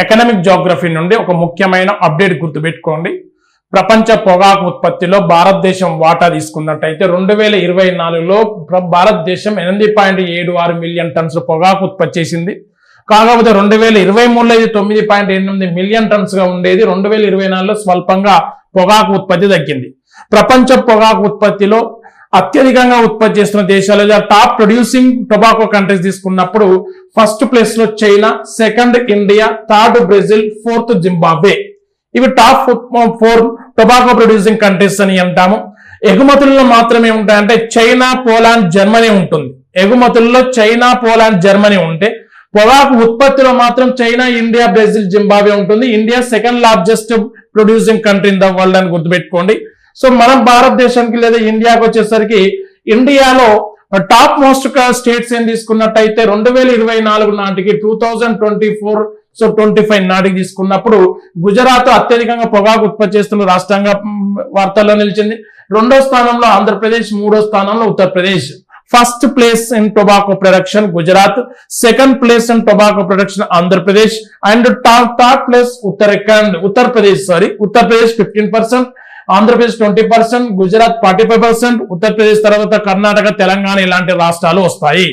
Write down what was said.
Economic Geography నుండి ఒక ముఖ్యమైన అప్డేట్ గుర్తుపెట్టుకోండి. ప్రపంచ పొగాకు ఉత్పత్తిలో భారతదేశం వాటా తీసుకున్నట్టయితే 2024లో భారతదేశం 8.76 మిలియన్ టన్స్ పొగాకు ఉత్పత్తి చేసింది. కాకపోతే 2023లో ఇది 9.8 మిలియన్ టన్స్ గా ఉండేది. 2024లో స్వల్పంగా పొగాకు ఉత్పత్తి తగ్గింది. ప్రపంచ పొగాకు ఉత్పత్తిలో అత్యధికంగా ఉత్పత్తి చేస్తున్న దేశాలు టాప్ ప్రొడ్యూసింగ్ టొబాకో కంట్రీస్ తీసుకున్నప్పుడు ఫస్ట్ ప్లేస్ లో China, second India, third Brazil, fourth Zimbabwe. ఇవి టాప్ 4 టొబాకో ప్రొడ్యూసింగ్ కంట్రీస్ అని అంటాము. ఎగుమతుల్లో మాత్రమే ఉంటాయంటే చైనా, పోలాండ్, జర్మనీ ఉంటుంది. ఎగుమతుల్లో చైనా, పోలాండ్, జర్మనీ ఉంటే పొగాకు ఉత్పత్తిలో మాత్రం చైనా, ఇండియా, బ్రెజిల్, జింబాబ్వే ఉంటుంది. India second largest producing country in the world అని గుర్తుపెట్టుకోండి. సో మనం భారతదేశానికి లేదా ఇండియాకి వచ్చేసరికి ఇండియాలో టాప్ మోస్ట్ స్టేట్స్ ఏం తీసుకున్నట్టయితే 2024 నాటికి 2024-25 నాటికి తీసుకున్నప్పుడు గుజరాత్ అత్యధికంగా పొగాకు ఉత్పత్తి చేస్తున్న రాష్ట్రంగా వార్తల్లో నిలిచింది. 2వ స్థానంలో ఆంధ్రప్రదేశ్, 3వ స్థానంలో Uttar Pradesh. First place in tobacco production Gujarat, second place in tobacco production Andhra Pradesh and third place Uttar Pradesh 15%, Andhra Pradesh 20%, Gujarat 45%, Uttar Pradesh తర్వాత కర్ణాటక, తెలంగాణ ఇలాంటి రాష్ట్రాలు వస్తాయి.